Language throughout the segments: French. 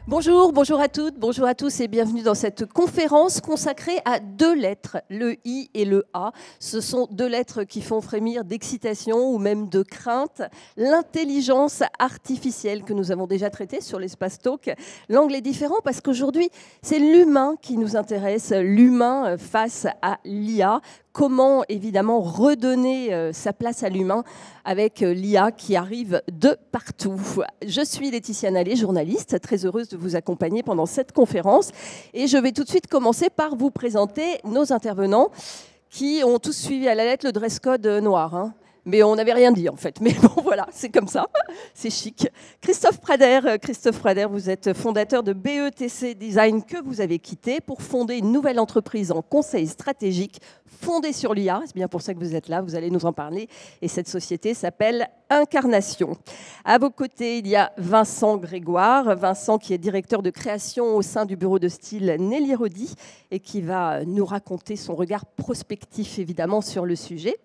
Bonjour, bonjour à toutes, bonjour à tous et bienvenue dans cette conférence consacrée à deux lettres, le I et le A. Ce sont deux lettres qui font frémir d'excitation ou même de crainte. L'intelligence artificielle que nous avons déjà traitée sur l'Espace Talk. L'angle est différent parce qu'aujourd'hui, c'est l'humain qui nous intéresse, l'humain face à l'IA. Comment, évidemment, redonner sa place à l'humain avec l'IA qui arrive de partout. Je suis Laetitia Nallet, journaliste, très heureuse de vous accompagner pendant cette conférence. Et je vais tout de suite commencer par vous présenter nos intervenants qui ont tous suivi à la lettre le dress code noir. Mais on n'avait rien dit en fait. Mais bon voilà, c'est comme ça, c'est chic. Christophe Prader, vous êtes fondateur de BETC Design que vous avez quitté pour fonder une nouvelle entreprise en conseil stratégique fondée sur l'IA. C'est bien pour ça que vous êtes là, vous allez nous en parler. Et cette société s'appelle Incarnation. À vos côtés, il y a Vincent Grégoire. Vincent qui est directeur de création au sein du bureau de style Nelly Rodi et qui va nous raconter son regard prospectif évidemment sur le sujet.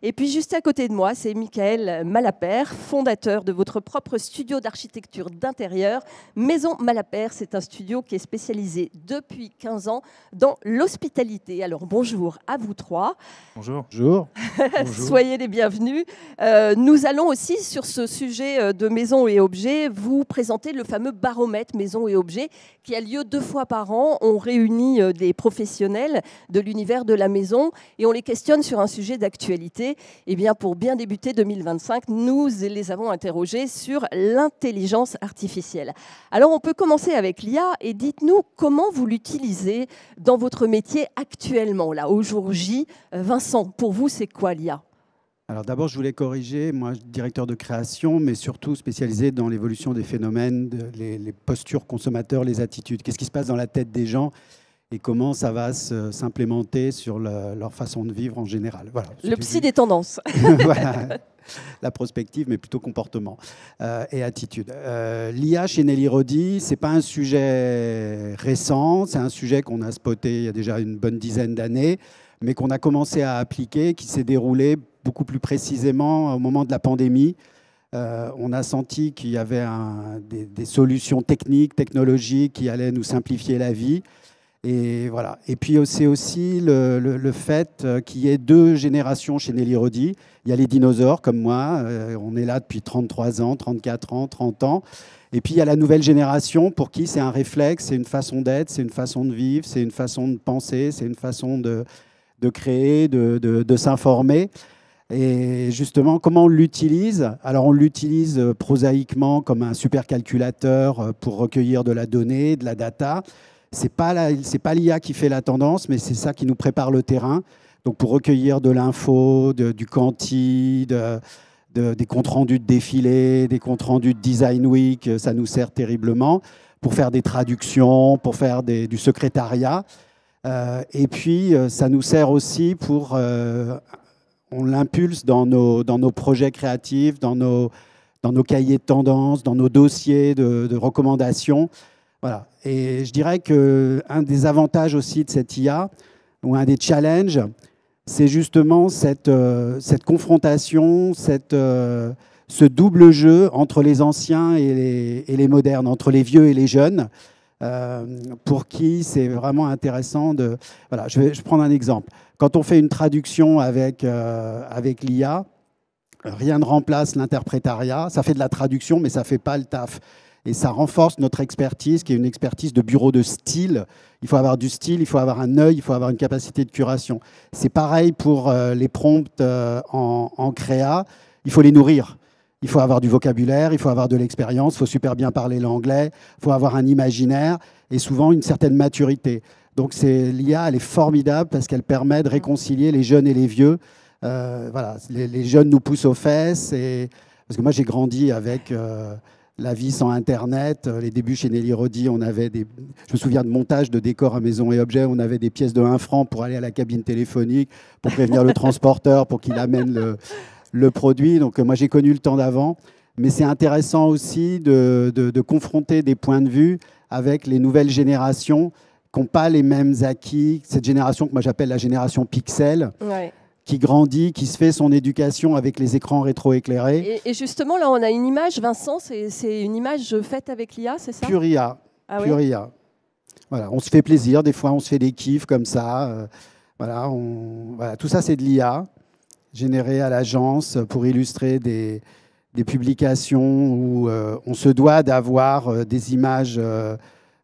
Et puis juste à côté de moi, c'est Michael Malapert, fondateur de votre propre studio d'architecture d'intérieur. Maison Malapert, c'est un studio qui est spécialisé depuis 15 ans dans l'hospitalité. Alors bonjour à vous trois. Bonjour. Bonjour. Soyez les bienvenus. Nous allons aussi sur ce sujet de maisons et objets vous présenter le fameux baromètre maisons et objets qui a lieu 2 fois par an. On réunit des professionnels de l'univers de la maison et on les questionne sur un sujet d'actualité. Eh bien, pour bien débuter 2025, nous les avons interrogés sur l'intelligence artificielle. Alors, on peut commencer avec l'IA et dites-nous comment vous l'utilisez dans votre métier actuellement, là, au jour J. Vincent, pour vous, c'est quoi l'IA ? Alors d'abord, je voulais corriger, moi, directeur de création, mais surtout spécialisé dans l'évolution des phénomènes, les postures consommateurs, les attitudes. Qu'est-ce qui se passe dans la tête des gens et comment ça va s'implémenter sur leur façon de vivre en général. Voilà, le psy des tendances. Voilà, la prospective, mais plutôt comportement et attitude. L'IA chez Nelly Rodi, ce n'est pas un sujet récent, c'est un sujet qu'on a spoté il y a déjà une bonne dizaine d'années, mais qu'on a commencé à appliquer, qui s'est déroulé beaucoup plus précisément au moment de la pandémie. On a senti qu'il y avait des solutions techniques, technologiques qui allaient nous simplifier la vie. Et voilà. Et puis c'est aussi le fait qu'il y ait 2 générations chez Nelly Rodi. Il y a les dinosaures comme moi, on est là depuis 33 ans, 34 ans, 30 ans. Et puis il y a la nouvelle génération pour qui c'est un réflexe, c'est une façon d'être, c'est une façon de vivre, c'est une façon de penser, c'est une façon de créer, de s'informer. Et justement, comment on l'utilise ? Alors, on l'utilise prosaïquement comme un supercalculateur pour recueillir de la donnée, de la data. Ce n'est pas l'IA qui fait la tendance, mais c'est ça qui nous prépare le terrain. Donc, pour recueillir de l'info, du quanti, des comptes rendus de défilés, des comptes rendus de Design Week, ça nous sert terriblement. Pour faire des traductions, pour faire du secrétariat. Et puis, ça nous sert aussi pour... on l'impulse dans nos projets créatifs, dans nos cahiers de tendance, dans nos dossiers de recommandations. Voilà. Et je dirais qu'un des avantages aussi de cette IA, ou un des challenges, c'est justement cette confrontation, ce double jeu entre les anciens et les modernes, entre les vieux et les jeunes, pour qui c'est vraiment intéressant de... Voilà, je vais prendre un exemple. Quand on fait une traduction avec l'IA, rien ne remplace l'interprétariat. Ça fait de la traduction, mais ça ne fait pas le taf. Et ça renforce notre expertise, qui est une expertise de bureau de style. Il faut avoir du style, il faut avoir un œil, il faut avoir une capacité de curation. C'est pareil pour les prompts en créa. Il faut les nourrir. Il faut avoir du vocabulaire, il faut avoir de l'expérience, il faut super bien parler l'anglais, il faut avoir un imaginaire et souvent une certaine maturité. Donc l'IA, elle est formidable parce qu'elle permet de réconcilier les jeunes et les vieux. Voilà, les jeunes nous poussent aux fesses. Parce que moi, j'ai grandi avec la vie sans Internet. Les débuts chez Nelly Rodi, on avait je me souviens de montage de décors à maison et objets. On avait des pièces de 1 franc pour aller à la cabine téléphonique, pour prévenir le transporteur, pour qu'il amène le produit. Donc moi, j'ai connu le temps d'avant. Mais c'est intéressant aussi de confronter des points de vue avec les nouvelles générations qui n'ont pas les mêmes acquis. Cette génération que moi j'appelle la génération pixel, Ouais. qui grandit, qui se fait son éducation avec les écrans rétroéclairés. Et justement, là, on a une image, Vincent, c'est une image faite avec l'IA, c'est ça ? Pure IA. Ah pure oui. IA. Voilà, on se fait plaisir, des fois on se fait des kiffs comme ça. Voilà, voilà, tout ça c'est de l'IA généré à l'agence pour illustrer des publications où on se doit d'avoir des images,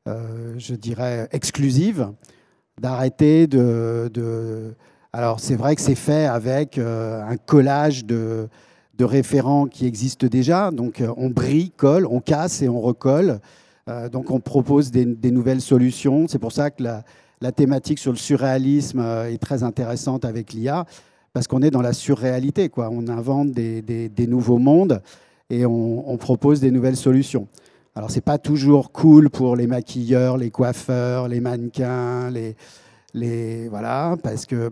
je dirais, exclusives, d'arrêter Alors c'est vrai que c'est fait avec un collage de référents qui existent déjà. Donc on bricole, on casse et on recolle. Donc on propose des nouvelles solutions. C'est pour ça que la thématique sur le surréalisme est très intéressante avec l'IA, parce qu'on est dans la surréalité, quoi. On invente des nouveaux mondes et on propose des nouvelles solutions. Alors c'est pas toujours cool pour les maquilleurs, les coiffeurs, les mannequins, voilà, parce que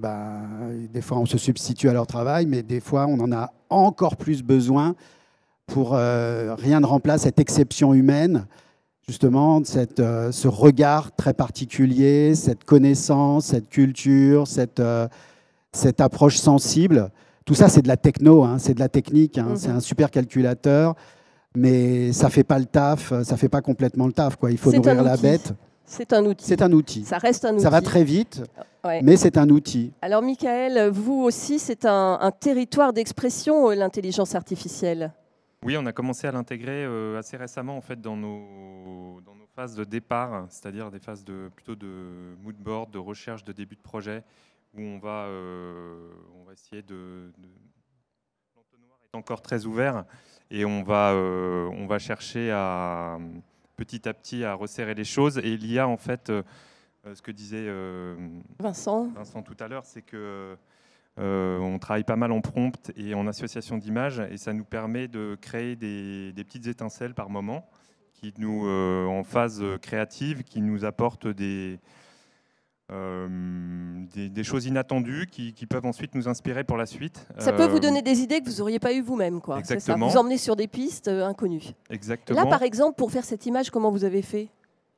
des fois on se substitue à leur travail, mais des fois on en a encore plus besoin pour rien ne remplace cette exception humaine, justement, ce regard très particulier, cette connaissance, cette culture, cette approche sensible. Tout ça, c'est de la techno, hein, c'est de la technique, hein, c'est un super calculateur, mais ça ne fait pas le taf, ça ne fait pas complètement le taf, quoi. Il faut nourrir la bête. C'est un outil. C'est un outil. Ça reste un outil. Ça va très vite, ouais. Mais c'est un outil. Alors, Michael, vous aussi, c'est un territoire d'expression, l'intelligence artificielle. Oui, on a commencé à l'intégrer assez récemment en fait, dans nos phases de départ, c'est-à-dire des phases plutôt de mood board, de recherche de début de projet, où on va essayer l'entonnoir est encore très ouvert, et on va chercher petit à petit à resserrer les choses. Et l'IA, en fait, ce que disait Vincent tout à l'heure, c'est que on travaille pas mal en prompt et en association d'images, et ça nous permet de créer des petites étincelles par moment, qui nous, en phase créative, qui nous apportent des choses inattendues qui peuvent ensuite nous inspirer pour la suite. Ça peut vous donner des idées que vous n'auriez pas eues vous-même, quoi. Exactement. Ça vous emmener sur des pistes inconnues. Exactement. Là, par exemple, pour faire cette image, comment vous avez fait ?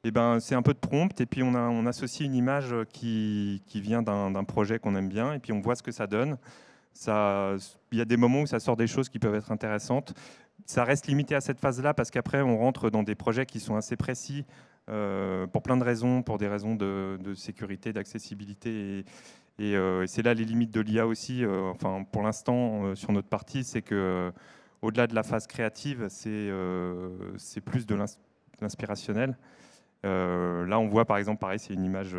Eh ben, c'est un peu de prompt, et puis on associe une image qui vient d'un projet qu'on aime bien, et puis on voit ce que ça donne. Il y a des moments où ça sort des choses qui peuvent être intéressantes. Ça reste limité à cette phase-là, parce qu'après, on rentre dans des projets qui sont assez précis, pour plein de raisons, pour des raisons de sécurité, d'accessibilité. Et c'est là les limites de l'IA aussi. Enfin, pour l'instant, sur notre partie, c'est que au-delà de la phase créative, c'est plus de l'inspirationnel. Là, on voit par exemple, pareil, c'est une image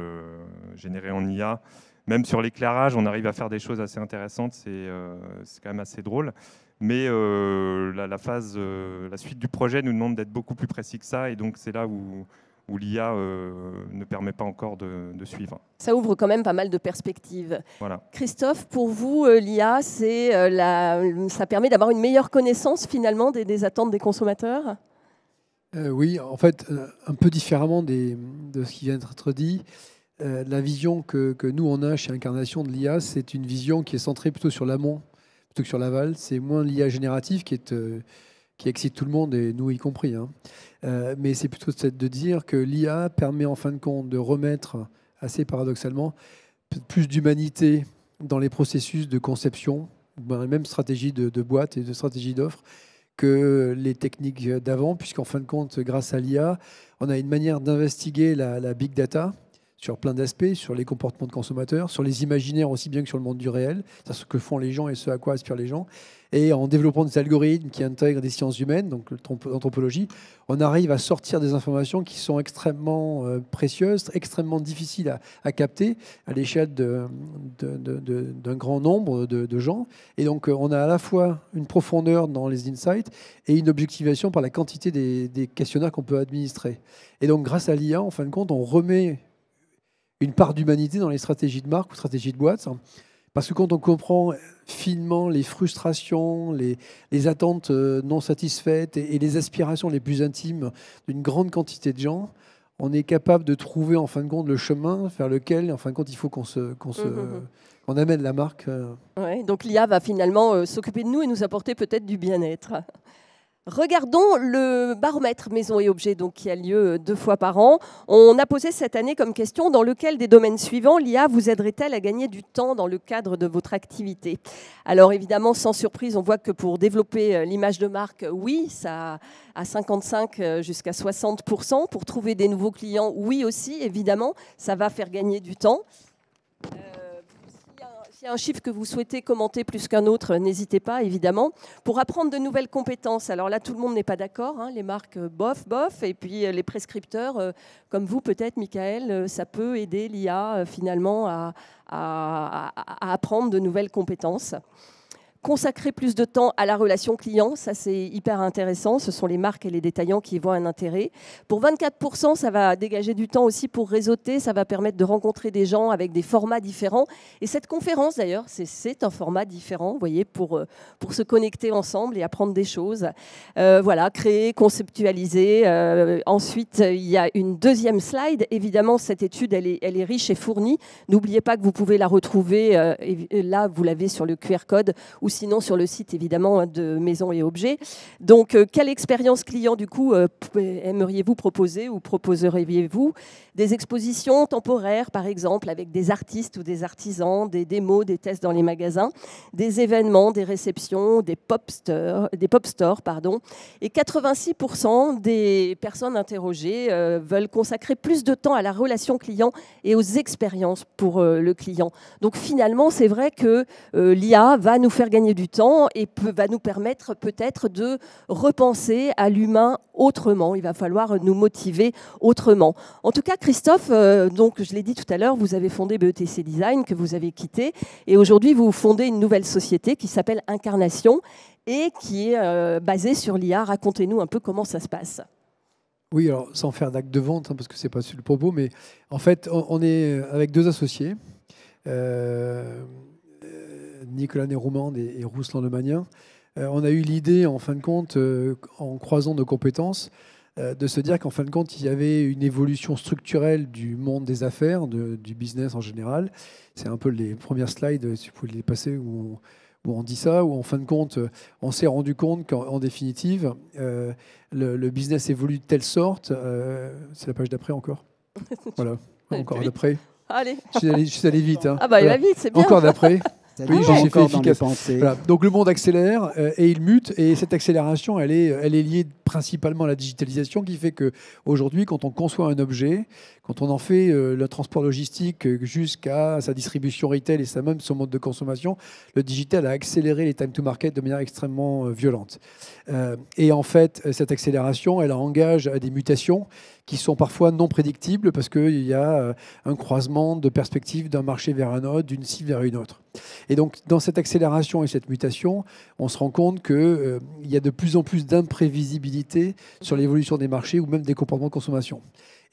générée en IA. Même sur l'éclairage, on arrive à faire des choses assez intéressantes. C'est quand même assez drôle. Mais la suite du projet nous demande d'être beaucoup plus précis que ça. Et donc, c'est là où l'IA ne permet pas encore de suivre. Ça ouvre quand même pas mal de perspectives. Voilà. Christophe, pour vous, l'IA, ça permet d'avoir une meilleure connaissance finalement des attentes des consommateurs ? Oui, en fait, un peu différemment de ce qui vient d'être dit, la vision que nous, on a chez Incarnation de l'IA, c'est une vision qui est centrée plutôt sur l'amont plutôt que sur l'aval. C'est moins l'IA générative qui excite tout le monde, et nous y compris. Hein. Mais c'est plutôt de dire que l'IA permet en fin de compte de remettre, assez paradoxalement, plus d'humanité dans les processus de conception, même stratégie de boîte et de stratégie d'offre, que les techniques d'avant, puisqu'en fin de compte, grâce à l'IA, on a une manière d'investiguer la big data sur plein d'aspects, sur les comportements de consommateurs, sur les imaginaires aussi bien que sur le monde du réel, c'est ce que font les gens et ce à quoi aspirent les gens. Et en développant des algorithmes qui intègrent des sciences humaines, donc l'anthropologie, on arrive à sortir des informations qui sont extrêmement précieuses, extrêmement difficiles à capter à l'échelle d'un grand nombre de gens. Et donc, on a à la fois une profondeur dans les insights et une objectivation par la quantité des questionnaires qu'on peut administrer. Et donc, grâce à l'IA, en fin de compte, on remet une part d'humanité dans les stratégies de marque ou stratégies de boîte. Parce que quand on comprend finement les frustrations, les attentes non satisfaites et les aspirations les plus intimes d'une grande quantité de gens, on est capable de trouver en fin de compte le chemin vers lequel, en fin de compte, il faut qu'on amène la marque. Ouais, donc l'IA va finalement s'occuper de nous et nous apporter peut-être du bien-être. Regardons le baromètre Maison et Objets, donc, qui a lieu 2 fois par an. On a posé cette année comme question: dans lequel des domaines suivants l'IA vous aiderait-elle à gagner du temps dans le cadre de votre activité? Alors évidemment, sans surprise, on voit que pour développer l'image de marque, oui, ça à 55 jusqu'à 60%. Pour trouver des nouveaux clients, oui aussi, évidemment, ça va faire gagner du temps. S'il y a un chiffre que vous souhaitez commenter plus qu'un autre, n'hésitez pas, évidemment. Pour apprendre de nouvelles compétences, alors là, tout le monde n'est pas d'accord. Les marques, bof, bof. Et puis les prescripteurs, comme vous peut-être, Michael, ça peut aider l'IA finalement à apprendre de nouvelles compétences. Consacrer plus de temps à la relation client, ça c'est hyper intéressant. Ce sont les marques et les détaillants qui y voient un intérêt. Pour 24%, ça va dégager du temps aussi pour réseauter. Ça va permettre de rencontrer des gens avec des formats différents. Et cette conférence d'ailleurs, c'est un format différent, vous voyez, pour se connecter ensemble et apprendre des choses. Voilà, créer, conceptualiser. Ensuite, il y a une deuxième slide. Évidemment, cette étude, elle est riche et fournie. N'oubliez pas que vous pouvez la retrouver. Là, vous l'avez sur le QR code ou sinon sur le site évidemment de Maison et Objets. Donc, quelle expérience client du coup aimeriez-vous proposer ou proposeriez-vous? Des expositions temporaires par exemple avec des artistes ou des artisans, des démos, des tests dans les magasins, des événements, des réceptions, des pop stores, pardon. Et 86% des personnes interrogées veulent consacrer plus de temps à la relation client et aux expériences pour le client. Donc finalement, c'est vrai que l'IA va nous faire gagner du temps et va nous permettre peut-être de repenser à l'humain autrement. Il va falloir nous motiver autrement. En tout cas, Christophe, donc je l'ai dit tout à l'heure, vous avez fondé BETC Design, que vous avez quitté, et aujourd'hui vous fondez une nouvelle société qui s'appelle Incarnation et qui est basée sur l'IA. Racontez-nous un peu comment ça se passe. Oui, alors sans faire d'acte de vente, parce que c'est pas le propos, mais en fait, on est avec 2 associés. Nicolas Néroumande et Rouslan Lemagnin. On a eu l'idée, en fin de compte, en croisant nos compétences, de se dire qu'en fin de compte, il y avait une évolution structurelle du monde des affaires, du business en général. C'est un peu les premières slides, si vous pouvez les passer, où on dit ça, où en fin de compte, on s'est rendu compte qu'en définitive, le business évolue de telle sorte. C'est la page d'après encore. Voilà, encore d'après. Allez. Je suis allé vite. Hein. Ah bah il voilà. va vite, c'est bien. Encore d'après. Oui, j'en ai fait efficace. Voilà. Donc le monde accélère et il mute, et cette accélération, elle est liée principalement à la digitalisation, qui fait qu'aujourd'hui, quand on conçoit un objet, quand on en fait le transport logistique jusqu'à sa distribution retail et même son mode de consommation, le digital a accéléré les time to market de manière extrêmement violente. Et en fait, cette accélération, elle engage à des mutations qui sont parfois non prédictibles, parce qu'il y a un croisement de perspectives d'un marché vers un autre, d'une cible vers une autre. Et donc, dans cette accélération et cette mutation, on se rend compte qu'il y a de plus en plus d'imprévisibilité sur l'évolution des marchés ou même des comportements de consommation.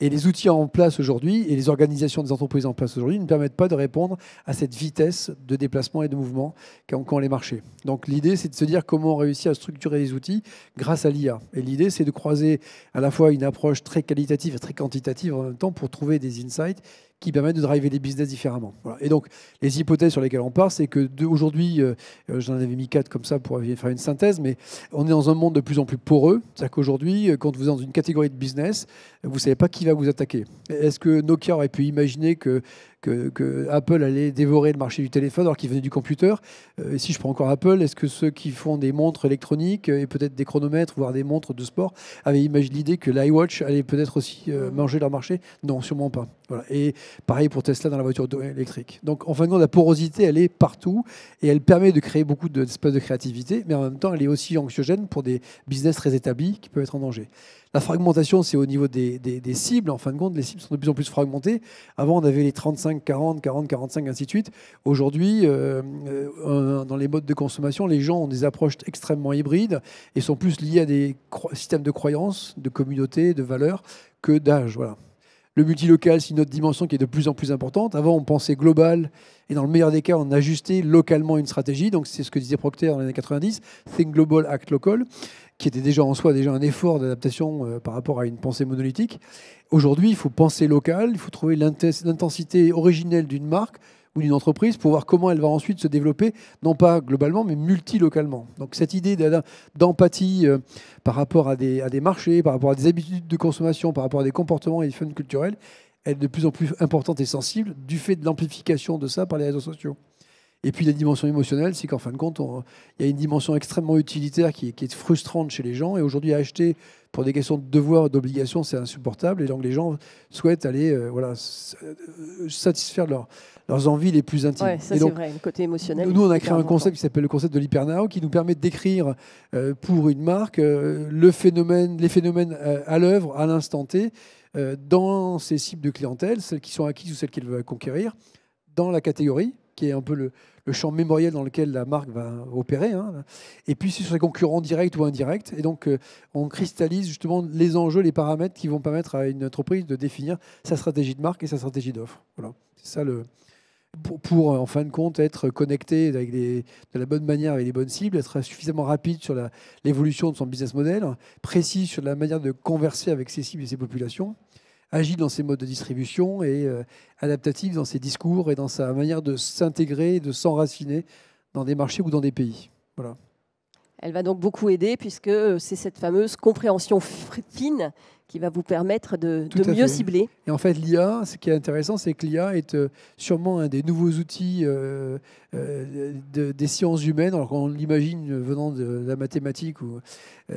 Et les outils en place aujourd'hui et les organisations des entreprises en place aujourd'hui ne permettent pas de répondre à cette vitesse de déplacement et de mouvement qu'ont les marchés. Donc l'idée, c'est de se dire comment on réussit à structurer les outils grâce à l'IA. Et l'idée, c'est de croiser à la fois une approche très qualitative et très quantitative en même temps pour trouver des insights qui permettent de driver les business différemment. Voilà. Et donc, les hypothèses sur lesquelles on part, c'est que aujourd'hui, j'en avais mis 4 comme ça pour faire une synthèse, mais on est dans un monde de plus en plus poreux. C'est-à-dire qu'aujourd'hui, quand vous êtes dans une catégorie de business, vous ne savez pas qui va vous attaquer. Est-ce que Nokia aurait pu imaginer que Apple allait dévorer le marché du téléphone alors qu'il venait du computer? Et si je prends encore Apple, est-ce que ceux qui font des montres électroniques et peut-être des chronomètres, voire des montres de sport, avaient imaginé l'idée que l'iWatch allait peut-être aussi manger leur marché? Non, sûrement pas. Voilà. Et pareil pour Tesla dans la voiture électrique. Donc en fin de compte, la porosité, elle est partout et elle permet de créer beaucoup d'espace de créativité, mais en même temps, elle est aussi anxiogène pour des business très établis qui peuvent être en danger. La fragmentation, c'est au niveau des cibles. En fin de compte, les cibles sont de plus en plus fragmentées. Avant, on avait les 35, 40, 40, 45, ainsi de suite. Aujourd'hui, dans les modes de consommation, les gens ont des approches extrêmement hybrides et sont plus liés à des systèmes de croyances, de communautés, de valeurs que d'âge. Voilà. Le multilocal, c'est une autre dimension qui est de plus en plus importante. Avant, on pensait global, et dans le meilleur des cas, on ajustait localement une stratégie. Donc, c'est ce que disait Procter dans les années 90, Think Global, Act Local, qui était déjà en soi un effort d'adaptation par rapport à une pensée monolithique. Aujourd'hui, il faut penser local, il faut trouver l'intensité originelle d'une marque ou d'une entreprise pour voir comment elle va ensuite se développer, non pas globalement, mais multilocalement. Donc cette idée d'empathie par rapport à des marchés, par rapport à des habitudes de consommation, par rapport à des comportements et des phénomènes culturels, elle est de plus en plus importante et sensible du fait de l'amplification de ça par les réseaux sociaux. Et puis la dimension émotionnelle, c'est qu'en fin de compte, il y a une dimension extrêmement utilitaire qui est frustrante chez les gens. Et aujourd'hui, acheter pour des questions de devoir, d'obligation, c'est insupportable. Et donc les gens souhaitent aller satisfaire leurs envies les plus intimes. Ouais, ça c'est vrai, le côté émotionnel. Nous, on a créé un concept qui s'appelle le concept de l'hypernow, qui nous permet de décrire pour une marque les phénomènes à l'œuvre, à l'instant T, dans ses cibles de clientèle, celles qui sont acquises ou celles qu'elle veut conquérir, dans la catégorie, qui est un peu le champ mémoriel dans lequel la marque va opérer, hein. Et puis sur ses concurrents directs ou indirects. Et donc, on cristallise justement les enjeux, les paramètres qui vont permettre à une entreprise de définir sa stratégie de marque et sa stratégie d'offre. Voilà. C'est ça pour, en fin de compte, être connecté de la bonne manière avec les bonnes cibles, être suffisamment rapide sur l'évolution de son business model, précis sur la manière de converser avec ses cibles et ses populations, agile dans ses modes de distribution et adaptatif dans ses discours et dans sa manière de s'intégrer, de s'enraciner dans des marchés ou dans des pays. Voilà. Elle va donc beaucoup aider puisque c'est cette fameuse compréhension fine qui va vous permettre de mieux cibler. Et en fait, l'IA, ce qui est intéressant, c'est que l'IA est sûrement un des nouveaux outils des sciences humaines, alors qu'on l'imagine venant de la mathématique.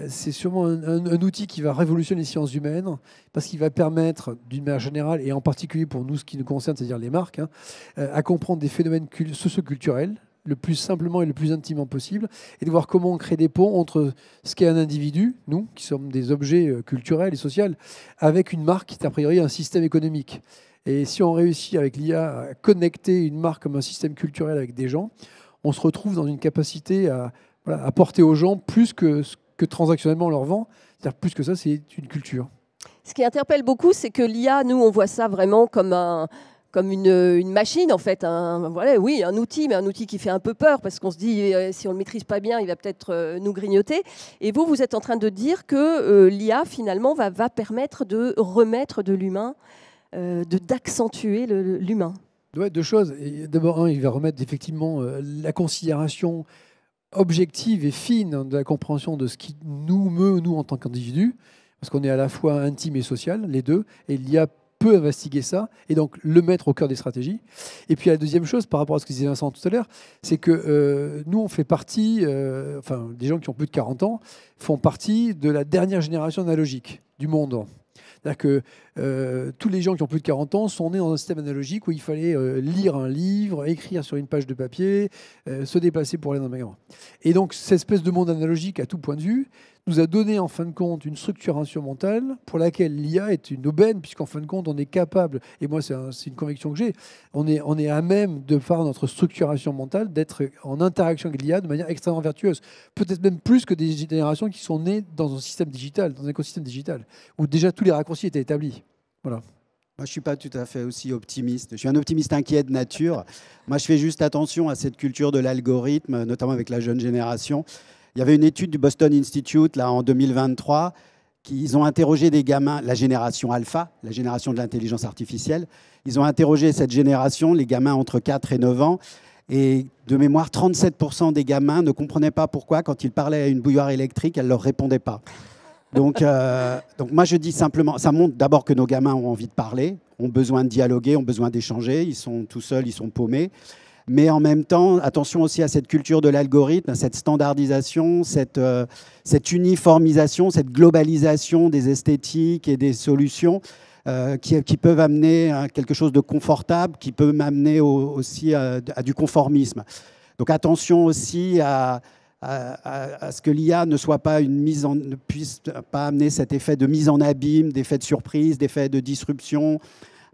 C'est sûrement un outil qui va révolutionner les sciences humaines parce qu'il va permettre, d'une manière générale, et en particulier pour nous, ce qui nous concerne, c'est-à-dire les marques, à comprendre des phénomènes socioculturels le plus simplement et le plus intimement possible, et de voir comment on crée des ponts entre ce qu'est un individu, nous, qui sommes des objets culturels et sociaux, avec une marque qui est a priori un système économique. Et si on réussit avec l'IA à connecter une marque comme un système culturel avec des gens, on se retrouve dans une capacité à apporter aux gens plus que ce que transactionnellement on leur vend, c'est-à-dire plus que ça, c'est une culture. Ce qui interpelle beaucoup, c'est que l'IA, nous, on voit ça vraiment comme une machine, en fait. Un outil, mais un outil qui fait un peu peur, parce qu'on se dit, si on ne le maîtrise pas bien, il va peut-être nous grignoter. Et vous êtes en train de dire que l'IA, finalement, va permettre de remettre de l'humain, d'accentuer l'humain. Ouais, deux choses. D'abord, il va remettre effectivement la considération objective et fine de la compréhension de ce qui nous meut, nous, en tant qu'individus, parce qu'on est à la fois intime et social, les deux, et l'IA peut investiguer ça et donc le mettre au cœur des stratégies. Et puis la deuxième chose, par rapport à ce que disait Vincent tout à l'heure, c'est que nous, on fait partie, des gens qui ont plus de 40 ans, font partie de la dernière génération analogique du monde. C'est-à-dire que tous les gens qui ont plus de 40 ans sont nés dans un système analogique où il fallait lire un livre, écrire sur une page de papier, se déplacer pour aller dans un magasin. Et donc, cette espèce de monde analogique à tout point de vue nous a donné en fin de compte une structuration mentale pour laquelle l'IA est une aubaine, puisqu'en fin de compte, on est capable, et moi c'est une conviction que j'ai, on est à même, de par notre structuration mentale, d'être en interaction avec l'IA de manière extrêmement vertueuse. Peut-être même plus que des générations qui sont nées dans un système digital, dans un écosystème digital, où déjà tous les raccourcis étaient établis. Voilà. Moi, je ne suis pas tout à fait aussi optimiste. Je suis un optimiste inquiet de nature. Moi, je fais juste attention à cette culture de l'algorithme, notamment avec la jeune génération. Il y avait une étude du Boston Institute là, en 2023. Ils ont interrogé des gamins, la génération alpha, la génération de l'intelligence artificielle. Ils ont interrogé cette génération, les gamins entre 4 et 9 ans. Et de mémoire, 37% des gamins ne comprenaient pas pourquoi, quand ils parlaient à une bouilloire électrique, elle ne leur répondait pas. Donc moi, je dis simplement, ça montre d'abord que nos gamins ont envie de parler, ont besoin de dialoguer, ont besoin d'échanger. Ils sont tout seuls, ils sont paumés. Mais en même temps, attention aussi à cette culture de l'algorithme, à cette standardisation, cette uniformisation, cette globalisation des esthétiques et des solutions qui peuvent amener à quelque chose de confortable, qui peut m'amener aussi à du conformisme. Donc attention aussi à ce que l'IA ne puisse pas amener cet effet de mise en abîme, d'effet de surprise, d'effet de disruption,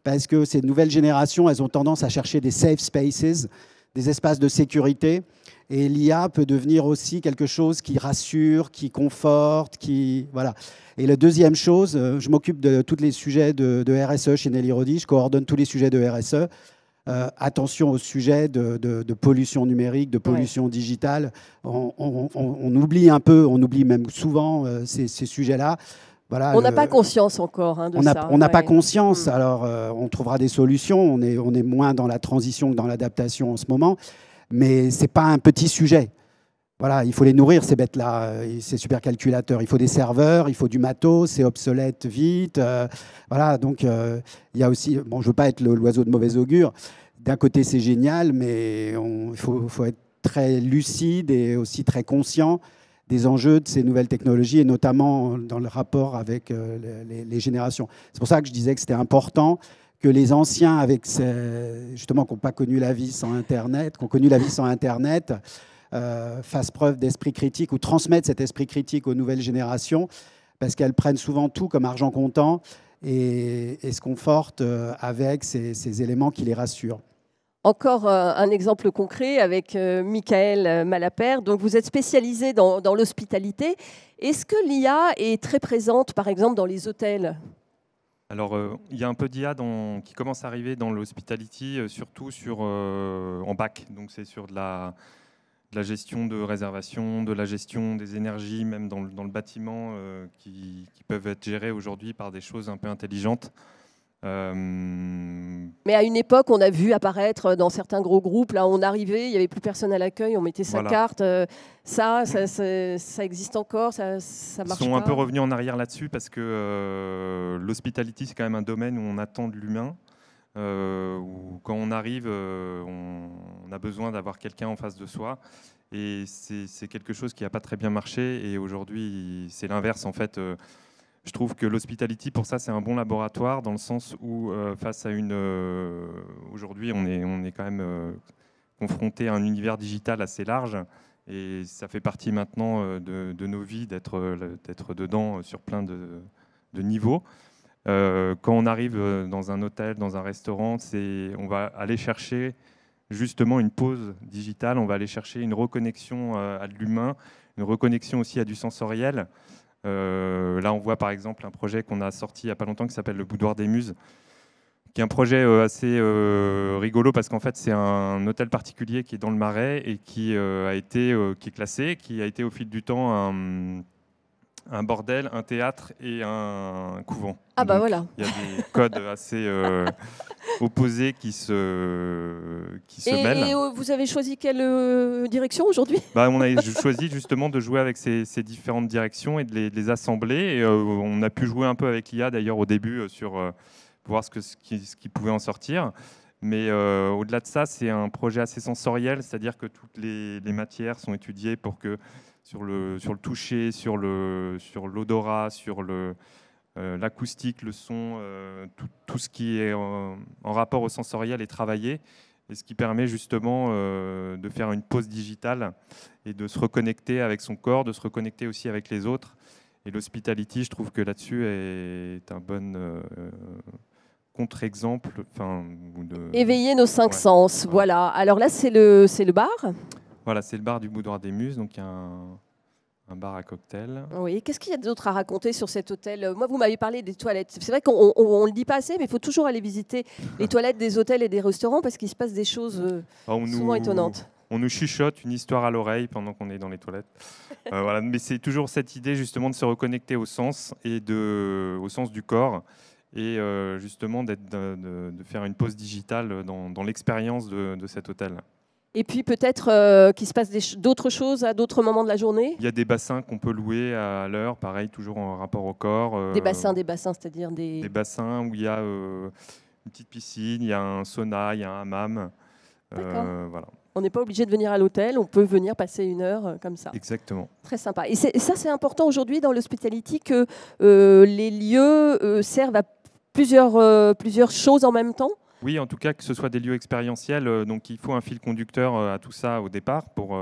parce que ces nouvelles générations, elles ont tendance à chercher des safe spaces, des espaces de sécurité. Et l'IA peut devenir aussi quelque chose qui rassure, qui conforte, voilà. Et la deuxième chose, je m'occupe de tous les sujets de RSE chez Nelly Rodi, je coordonne tous les sujets de RSE. Attention au sujet de pollution numérique, de pollution digitale. On oublie un peu, on oublie même souvent ces sujets-là. Voilà, On n'a pas conscience encore de ça. On n'a pas conscience. Alors, on trouvera des solutions. On est moins dans la transition que dans l'adaptation en ce moment. Mais ce n'est pas un petit sujet. Voilà, il faut les nourrir, ces bêtes-là, ces supercalculateurs. Il faut des serveurs, il faut du matos, c'est obsolète vite. Voilà, donc il y a aussi... Bon, je ne veux pas être l'oiseau de mauvais augure. D'un côté, c'est génial, mais il faut être très lucide et aussi très conscient des enjeux de ces nouvelles technologies, et notamment dans le rapport avec les générations. C'est pour ça que je disais que c'était important que les anciens, justement, qui n'ont pas connu la vie sans Internet, fassent preuve d'esprit critique ou transmettent cet esprit critique aux nouvelles générations, parce qu'elles prennent souvent tout comme argent comptant et se confortent avec ces éléments qui les rassurent. Encore un exemple concret avec Michael Malapert. Donc, vous êtes spécialisé dans l'hospitalité. Est-ce que l'IA est très présente, par exemple, dans les hôtels ? Alors, il y a un peu d'IA qui commence à arriver dans l'hospitality, surtout en bac. Donc, c'est sur de la gestion de réservation, de la gestion des énergies, même dans le bâtiment, qui peuvent être gérées aujourd'hui par des choses un peu intelligentes. Mais à une époque, on a vu apparaître dans certains gros groupes, là, on arrivait, il n'y avait plus personne à l'accueil, on mettait sa carte. Ça existe encore, ça marche pas. Ils sont un peu revenus en arrière là-dessus parce que l'hospitality, c'est quand même un domaine où on attend de l'humain. Où quand on arrive, on a besoin d'avoir quelqu'un en face de soi. Et c'est quelque chose qui n'a pas très bien marché. Et aujourd'hui, c'est l'inverse, en fait. Je trouve que l'hospitality, pour ça, c'est un bon laboratoire, dans le sens où, face à aujourd'hui, on est quand même confronté à un univers digital assez large, et ça fait partie maintenant de nos vies d'être dedans sur plein de niveaux. Quand on arrive dans un hôtel, dans un restaurant, on va aller chercher justement une pause digitale, on va aller chercher une reconnexion à l'humain, une reconnexion aussi à du sensoriel. Là, on voit par exemple un projet qu'on a sorti il n'y a pas longtemps qui s'appelle le Boudoir des Muses, qui est un projet assez rigolo parce qu'en fait, c'est un hôtel particulier qui est dans le Marais et qui est classé, qui a été au fil du temps un bordel, un théâtre et un couvent. Ah bah voilà. Il y a des codes assez opposés qui se mêlent. Et vous avez choisi quelle direction aujourd'hui ? On a choisi justement de jouer avec ces différentes directions et de les assembler. Et, on a pu jouer un peu avec l'IA d'ailleurs au début pour voir ce qui pouvait en sortir. Mais au-delà de ça, c'est un projet assez sensoriel, c'est-à-dire que toutes les matières sont étudiées pour que sur le toucher, sur l'odorat, sur l'acoustique, le son, tout ce qui est en rapport au sensoriel est travaillé, et ce qui permet justement de faire une pause digitale et de se reconnecter avec son corps, de se reconnecter aussi avec les autres. Et l'hospitality, je trouve que là-dessus est un bon contre-exemple. Éveiller nos cinq sens, voilà. Alors là, c'est le bar. Voilà, c'est le bar du Boudoir des Muses, donc un bar à cocktail. Oui, qu'est-ce qu'il y a d'autre à raconter sur cet hôtel ? Moi, vous m'avez parlé des toilettes. C'est vrai qu'on ne le dit pas assez, mais il faut toujours aller visiter les toilettes des hôtels et des restaurants parce qu'il se passe des choses souvent étonnantes. On nous chuchote une histoire à l'oreille pendant qu'on est dans les toilettes. Voilà. Mais c'est toujours cette idée justement de se reconnecter au sens et au sens du corps, et justement de faire une pause digitale dans l'expérience de cet hôtel. Et puis peut-être qu'il se passe d'autres choses à d'autres moments de la journée ? Il y a des bassins qu'on peut louer à l'heure, pareil, toujours en rapport au corps. Des bassins, c'est-à-dire des... Des bassins où il y a une petite piscine, il y a un sauna, il y a un hammam. Voilà. On n'est pas obligé de venir à l'hôtel, on peut venir passer une heure comme ça. Exactement. Très sympa. Et ça, c'est important aujourd'hui dans l'hospitality que les lieux servent à plusieurs choses en même temps. Oui, en tout cas, que ce soit des lieux expérientiels. Donc, il faut un fil conducteur à tout ça au départ pour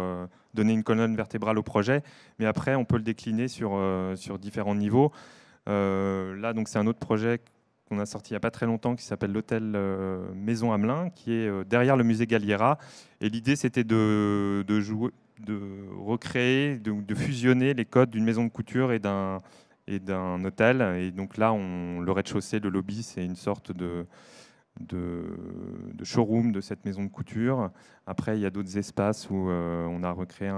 donner une colonne vertébrale au projet. Mais après, on peut le décliner sur différents niveaux. Là, donc, c'est un autre projet qu'on a sorti il n'y a pas très longtemps qui s'appelle l'hôtel Maison Hamelin, qui est derrière le musée Galliera. Et l'idée, c'était de recréer, de fusionner les codes d'une maison de couture et d'un hôtel. Et donc là, le rez-de-chaussée, le lobby, c'est une sorte de showroom de cette maison de couture. Après, il y a d'autres espaces où on a recréé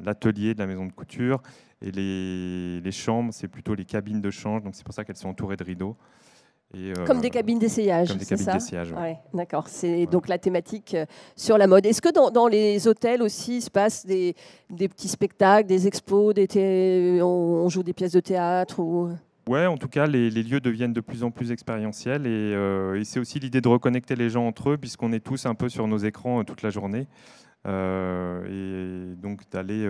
l'atelier de la maison de couture. Et les chambres, c'est plutôt les cabines de change. Donc c'est pour ça qu'elles sont entourées de rideaux. Et, comme des cabines d'essayage, comme des c'est cabines ça d'essayage, ouais. Ouais, d'accord. C'est donc la thématique sur la mode. Est-ce que dans les hôtels aussi, il se passe des petits spectacles, des expos, on joue des pièces de théâtre ou... Ouais, en tout cas, les lieux deviennent de plus en plus expérientiels et c'est aussi l'idée de reconnecter les gens entre eux puisqu'on est tous un peu sur nos écrans toute la journée. Et donc d'aller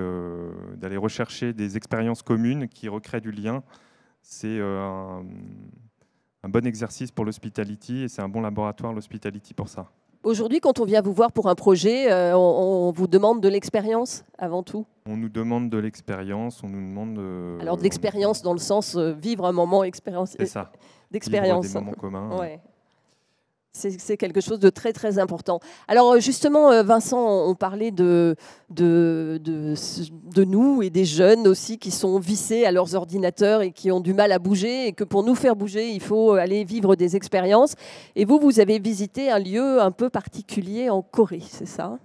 rechercher des expériences communes qui recréent du lien, c'est un bon exercice pour l'hospitality et c'est un bon laboratoire, l'hospitality, pour ça. Aujourd'hui, quand on vient vous voir pour un projet, on vous demande de l'expérience avant tout? On nous demande de l'expérience, on nous demande... Alors de l'expérience dans le sens vivre un moment d'expérience. Vivre des moments communs. Ouais. C'est quelque chose de très, très important. Alors justement, Vincent, on parlait de nous et des jeunes aussi qui sont vissés à leurs ordinateurs et qui ont du mal à bouger et que pour nous faire bouger, il faut aller vivre des expériences. Et vous avez visité un lieu un peu particulier en Corée, c'est ça?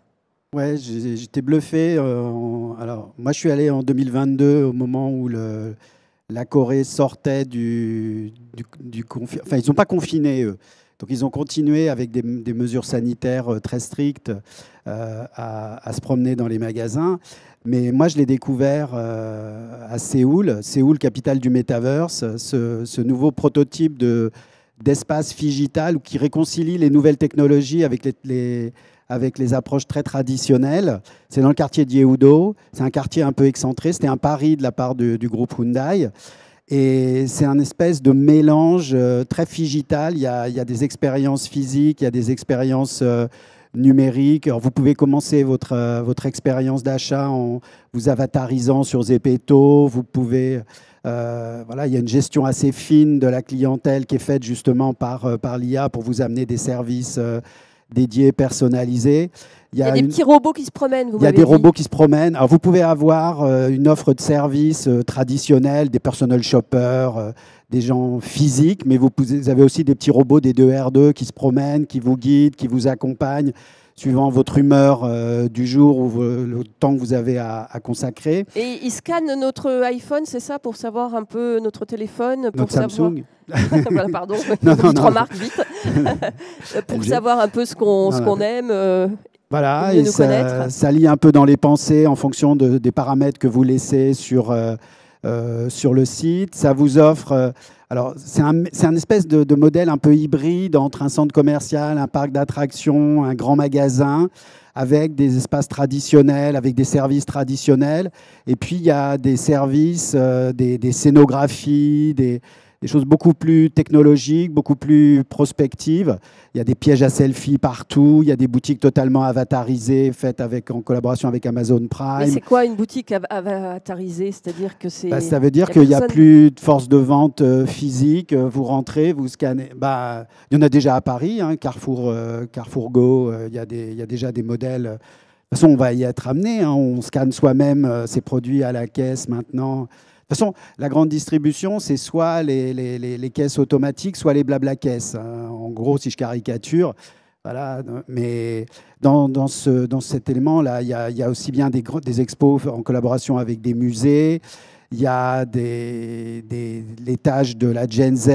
Ouais, j'étais bluffé. Alors, moi, je suis allé en 2022 au moment où la Corée sortait du confinement. Enfin, ils n'ont pas confiné, eux. Donc, ils ont continué avec des mesures sanitaires très strictes à se promener dans les magasins. Mais moi, je l'ai découvert à Séoul, capitale du Metaverse, ce nouveau prototype d'espace phygital qui réconcilie les nouvelles technologies avec les approches très traditionnelles. C'est dans le quartier de Yeoudo. C'est un quartier un peu excentré. C'était un pari de la part du groupe Hyundai. Et c'est un espèce de mélange très phygital. Il y a des expériences physiques, il y a des expériences numériques. Alors, vous pouvez commencer votre expérience d'achat en vous avatarisant sur Zepeto. Vous pouvez... voilà, il y a une gestion assez fine de la clientèle qui est faite justement par l'IA pour vous amener des services dédiés, personnalisés. Il y a des petits robots qui se promènent. Il y a des robots qui se promènent. Alors, vous pouvez avoir une offre de services traditionnelle, des personal shoppers, des gens physiques, mais vous avez aussi des petits robots, des 2R2 qui se promènent, qui vous guident, qui vous accompagnent, suivant votre humeur du jour ou le temps que vous avez à consacrer. Et ils scannent notre iPhone, c'est ça, pour savoir un peu notre téléphone, pour notre Samsung. Voilà, pardon, non, remarque vite. Pour savoir un peu ce qu'on aime. Voilà, et ça lit un peu dans les pensées en fonction des paramètres que vous laissez sur le site. Ça vous offre... alors, c'est un espèce de modèle un peu hybride entre un centre commercial, un parc d'attractions, un grand magasin, avec des espaces traditionnels, avec des services traditionnels. Et puis, il y a des services, des scénographies, des choses beaucoup plus technologiques, beaucoup plus prospectives. Il y a des pièges à selfie partout. Il y a des boutiques totalement avatarisées, faites en collaboration avec Amazon Prime. Mais c'est quoi une boutique avatarisée? C'est-à-dire que c'est... Ça veut dire qu'il n'y a plus de force de vente physique. Vous rentrez, vous scannez. Il y en a déjà à Paris, hein, Carrefour Go. Il y a déjà des modèles. De toute façon, on va y être amené. Hein. On scanne soi-même ses produits à la caisse maintenant. De toute façon, la grande distribution, c'est soit les caisses automatiques, soit les blabla caisses. En gros, si je caricature, voilà. Mais dans cet élément-là, il y a aussi bien des expos en collaboration avec des musées. Il y a l'étage de la Gen Z.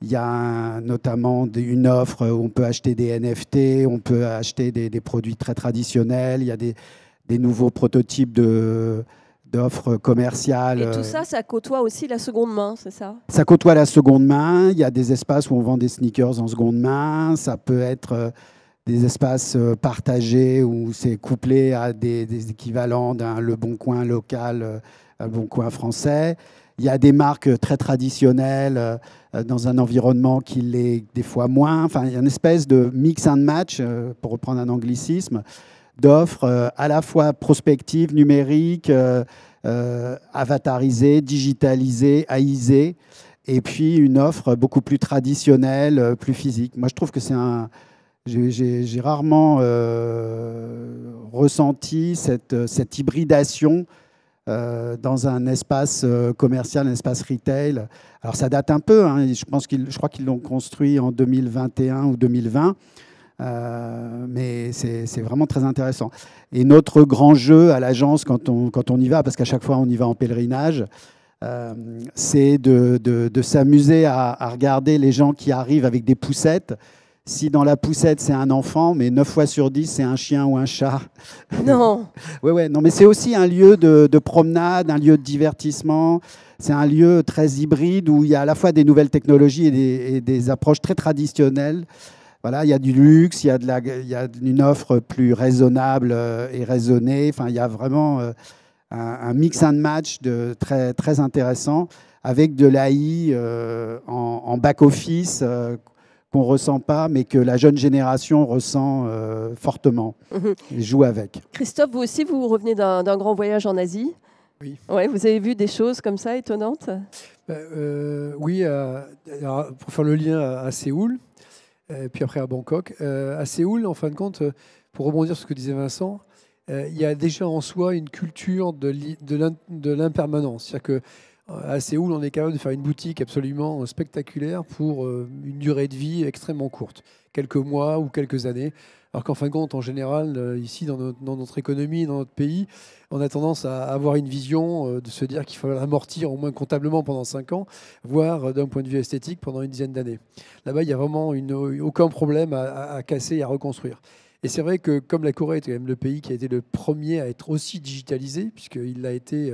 Il y a notamment une offre où on peut acheter des NFT, on peut acheter des produits très traditionnels. Il y a des nouveaux prototypes d'offres commerciales. Et tout ça, ça côtoie aussi la seconde main, c'est ça? Ça côtoie la seconde main. Il y a des espaces où on vend des sneakers en seconde main. Ça peut être des espaces partagés où c'est couplé à des équivalents d'un Le Bon Coin local, un Bon Coin français. Il y a des marques très traditionnelles dans un environnement qui l'est des fois moins. Enfin, il y a une espèce de mix and match, pour reprendre un anglicisme, d'offres à la fois prospectives, numériques, avatarisées, digitalisées, AIsées, et puis une offre beaucoup plus traditionnelle, plus physique. Moi, je trouve que j'ai rarement ressenti cette hybridation dans un espace commercial, un espace retail. Alors ça date un peu, hein, je crois qu'ils l'ont construit en 2021 ou 2020, mais c'est vraiment très intéressant. Et notre grand jeu à l'agence, quand on y va, parce qu'à chaque fois on y va en pèlerinage, c'est de s'amuser à regarder les gens qui arrivent avec des poussettes. Si dans la poussette, c'est un enfant, mais 9 fois sur 10, c'est un chien ou un chat. Non. Ouais, non, mais c'est aussi un lieu de promenade, un lieu de divertissement. C'est un lieu très hybride où il y a à la fois des nouvelles technologies et des approches très traditionnelles. Voilà, il y a du luxe, il y a une offre plus raisonnable et raisonnée. Enfin, il y a vraiment un mix and match très, très intéressant avec de l'AI en back-office qu'on ne ressent pas, mais que la jeune génération ressent fortement et joue avec. Christophe, vous aussi, vous revenez d'un grand voyage en Asie. Oui. Ouais, vous avez vu des choses comme ça étonnantes? Oui, alors, pour faire le lien à Séoul, puis après à Bangkok. À Séoul, en fin de compte, pour rebondir sur ce que disait Vincent, il y a déjà en soi une culture de l'impermanence. C'est-à-dire qu'à Séoul, on est capable de faire une boutique absolument spectaculaire pour une durée de vie extrêmement courte, quelques mois ou quelques années. Alors qu'en fin de compte, en général, ici, dans notre économie, dans notre pays, on a tendance à avoir une vision de se dire qu'il faut l'amortir au moins comptablement pendant 5 ans, voire d'un point de vue esthétique pendant une dizaine d'années. Là-bas, il n'y a vraiment aucun problème à casser et à reconstruire. Et c'est vrai que comme la Corée est quand même le pays qui a été le premier à être aussi digitalisé, puisqu'il l'a été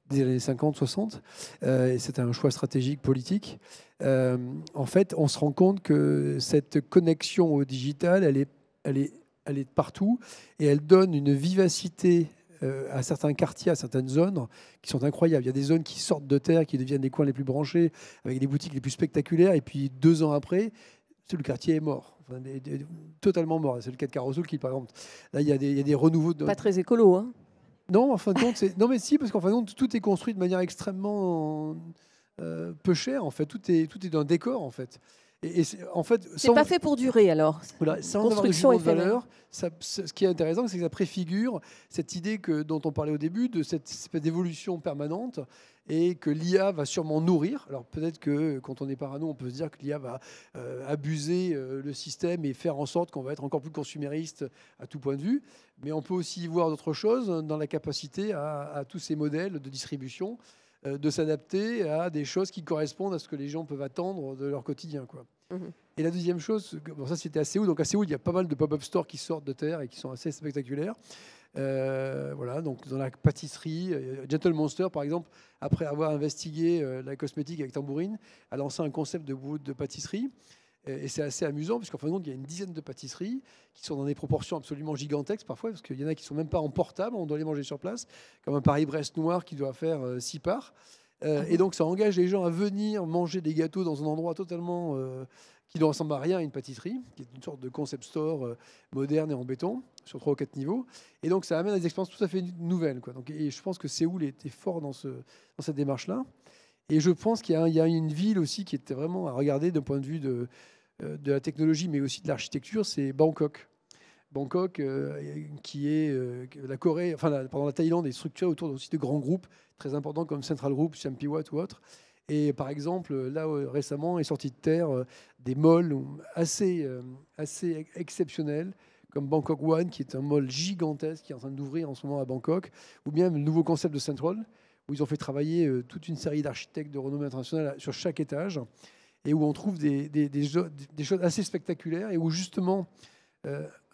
dès les années 50-60, et c'était un choix stratégique politique, en fait, on se rend compte que cette connexion au digital, elle est partout, et elle donne une vivacité à certains quartiers, à certaines zones qui sont incroyables. Il y a des zones qui sortent de terre, qui deviennent les coins les plus branchés, avec les boutiques les plus spectaculaires, et puis 2 ans après, le quartier est mort. Enfin, totalement mort. C'est le cas de Carosul par exemple. Là, il y a des renouveaux. Pas très écolo, hein? Non, en fin de compte, non, mais si, parce qu'en fin de compte, tout est construit de manière extrêmement peu chère. En fait, tout est d'un décor, en fait. Et en fait, c'est pas fait pour durer alors. Voilà, sans avoir de jugement de valeur, ce qui est intéressant, c'est que ça préfigure cette idée dont on parlait au début, de cette espèce d'évolution permanente, et que l'IA va sûrement nourrir. Alors peut-être que quand on est parano, on peut se dire que l'IA va abuser le système et faire en sorte qu'on va être encore plus consumériste à tout point de vue. Mais on peut aussi y voir d'autres choses dans la capacité à tous ces modèles de distribution de s'adapter à des choses qui correspondent à ce que les gens peuvent attendre de leur quotidien, quoi. Et la deuxième chose, bon, ça c'était à Séoul. Donc à Séoul, il y a pas mal de pop-up stores qui sortent de terre et qui sont assez spectaculaires. Voilà, donc dans la pâtisserie, Gentle Monster, par exemple, après avoir investigué la cosmétique avec Tambourine, a lancé un concept de pâtisserie. Et c'est assez amusant, puisqu'en fin de compte, il y a une dizaine de pâtisseries qui sont dans des proportions absolument gigantesques parfois, parce qu'il y en a qui ne sont même pas en portable, on doit les manger sur place, comme un Paris-Brest noir qui doit faire 6 parts. Et donc ça engage les gens à venir manger des gâteaux dans un endroit totalement qui ne ressemble à rien à une pâtisserie, qui est une sorte de concept store moderne et en béton, sur 3 ou 4 niveaux. Et donc ça amène à des expériences tout à fait nouvelles, quoi. Donc, et je pense que Séoul était fort dans cette démarche-là. Et je pense qu'il y a une ville aussi qui était vraiment à regarder d'un point de vue de la technologie, mais aussi de l'architecture, c'est Bangkok. Bangkok, qui est la Corée, pendant la Thaïlande est structurée autour aussi de grands groupes très importants comme Central Group, Champiwat ou autres. Et par exemple, là récemment est sorti de terre des malls assez exceptionnels, comme Bangkok One, qui est un mall gigantesque qui est en train d'ouvrir en ce moment à Bangkok, ou bien le nouveau concept de Central, où ils ont fait travailler toute une série d'architectes de renommée internationale sur chaque étage, et où on trouve des choses assez spectaculaires, et où justement,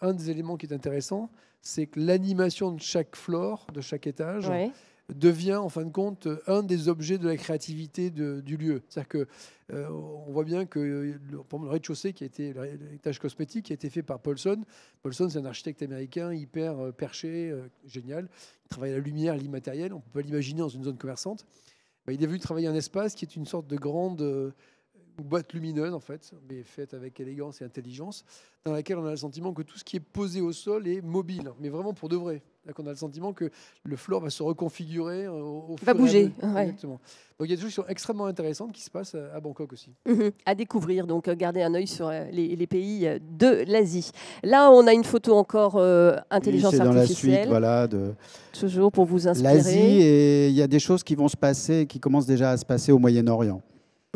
un des éléments qui est intéressant, c'est que l'animation de chaque floor, de chaque étage, devient en fin de compte un des objets de la créativité du lieu. C'est-à-dire qu'on voit bien que le rez-de-chaussée, qui a été l'étage cosmétique, qui a été fait par Paulson. Paulson, c'est un architecte américain hyper perché, génial. Il travaille la lumière, l'immatériel. On peut pas l'imaginer dans une zone commerçante. Il est venu travailler un espace qui est une sorte de grande boîte lumineuse, en fait, mais faite avec élégance et intelligence, dans laquelle on a le sentiment que tout ce qui est posé au sol est mobile, mais vraiment pour de vrai. On a le sentiment que le floor va se reconfigurer au fur Va et à bouger, mesure. ouais. Exactement. Donc il y a des choses qui sont extrêmement intéressantes qui se passent à Bangkok aussi. À découvrir, donc gardez un œil sur les pays de l'Asie. Là, on a une photo encore intelligence Oui, c'est dans la suite, artificielle, voilà, toujours pour vous inspirer. l'Asie, et il y a des choses qui vont se passer, qui commencent déjà à se passer au Moyen-Orient.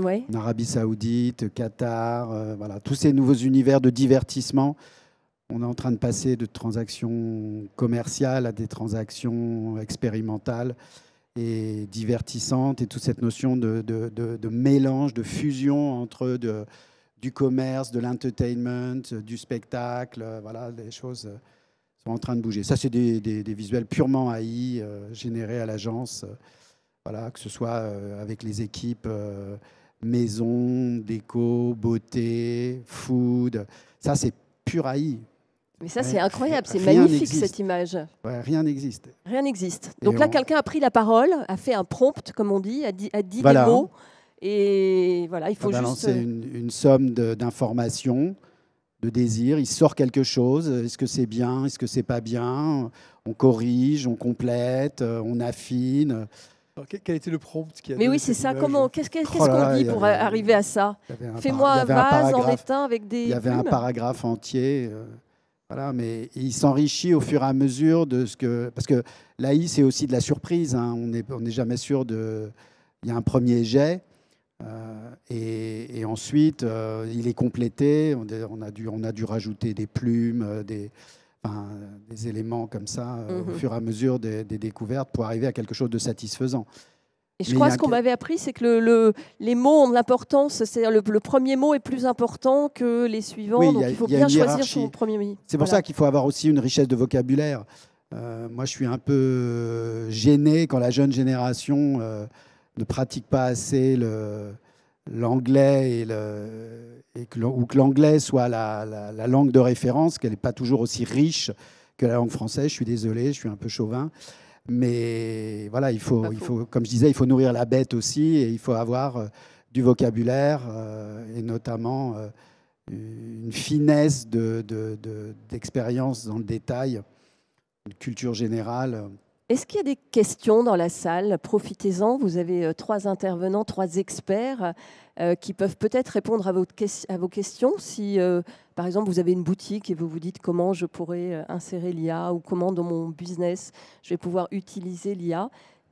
Ouais. En Arabie Saoudite, Qatar, voilà, tous ces nouveaux univers de divertissement. On est en train de passer de transactions commerciales à des transactions expérimentales et divertissantes, et toute cette notion de mélange, de fusion entre du commerce, de l'entertainment, du spectacle. Voilà, les choses sont en train de bouger. Ça, c'est des visuels purement AI, générés à l'agence. Voilà, que ce soit avec les équipes maison, déco, beauté, food. Ça, c'est pur AI. Mais ça, Ouais, c'est incroyable, c'est rien magnifique n'existe. cette image. Ouais, rien n'existe. Rien n'existe. Et Donc là, on- quelqu'un a pris la parole, a fait un prompt, comme on dit, a dit Voilà. des mots. Et voilà, il On faut va juste. lancer une somme d'informations, de désirs. Il sort quelque chose. Est-ce que c'est bien? Est-ce que c'est pas bien? On corrige, on complète, on affine. Alors, quel était le prompt qui a Mais donné oui, c'est cette ça. image Comment Qu'est-ce qu'est-ce Oh là qu'on là, dit il y pour avait- arriver à ça? Il y avait un Fais-moi il y un avait vase en paragraphe. étain avec des Il y avait un plumes. paragraphe entier. Voilà, mais il s'enrichit au fur et à mesure de ce que. Parce que l'AI, c'est aussi de la surprise. Hein. On n'est jamais sûr de. Il y a un premier jet. Et ensuite, il est complété. On a dû rajouter des plumes, des éléments comme ça, au fur et à mesure des découvertes pour arriver à quelque chose de satisfaisant. Et je Mais crois il y a ce qu'on un- m'avait appris, c'est que les mots ont de l'importance. C'est-à-dire le premier mot est plus important que les suivants. Oui, donc il faut il y a bien une choisir hiérarchie. son premier mot. C'est pour ça qu'il faut avoir aussi une richesse de vocabulaire. Moi, je suis un peu gêné quand la jeune génération ne pratique pas assez l'anglais ou que l'anglais soit la langue de référence, qu'elle n'est pas toujours aussi riche que la langue française. Je suis désolé, je suis un peu chauvin. Mais voilà, il faut, comme je disais, il faut nourrir la bête aussi, et il faut avoir du vocabulaire et notamment une finesse d'expérience dans le détail, une culture générale. Est-ce qu'il y a des questions dans la salle? Profitez-en. Vous avez 3 intervenants, 3 experts qui peuvent peut-être répondre à vos questions. Si, par exemple, vous avez une boutique et vous vous dites comment je pourrais insérer l'IA ou comment dans mon business je vais pouvoir utiliser l'IA,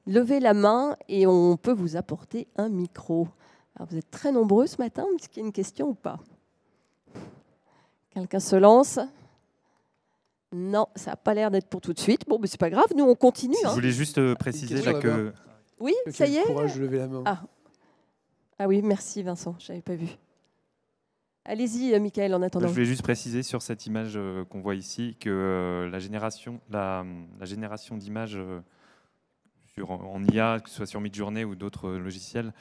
levez la main et on peut vous apporter un micro. Alors, vous êtes très nombreux ce matin. Est-ce qu'il y a une question ou pas? Quelqu'un se lance? Non, ça n'a pas l'air d'être pour tout de suite. Bon, mais c'est pas grave, nous on continue. Je Hein. voulais juste préciser question là que Oui, Quel ça y est. courage de lever la main. Ah oui, merci Vincent, je n'avais pas vu. Allez-y, Michael, en je attendant. voulais juste préciser sur cette image qu'on voit ici que la génération d'images en IA, que ce soit sur Midjourney ou d'autres logiciels,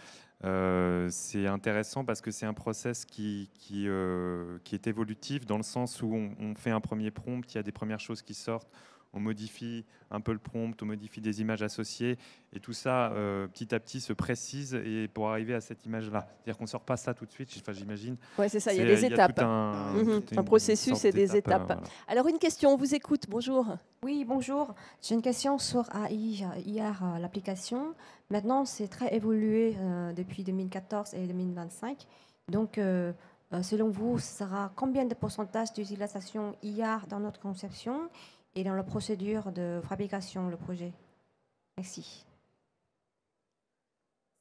c'est intéressant parce que c'est un process qui est évolutif dans le sens où on fait un premier prompt, il y a des premières choses qui sortent, on modifie un peu le prompt, on modifie des images associées, et tout ça, petit à petit, se précise et pour arriver à cette image-là. C'est-à-dire qu'on ne sort pas ça tout de suite, j'imagine. Oui, c'est ça, il y a des étapes. Tout Un processus et des étapes. voilà. Alors, une question, on vous écoute, bonjour. Oui, bonjour. J'ai une question sur AI, hier, l'application. Maintenant, c'est très évolué depuis 2014 et 2025. Donc, selon vous, ce sera combien de pourcentage d'utilisation IA dans notre conception et dans la procédure de fabrication, le projet? Merci.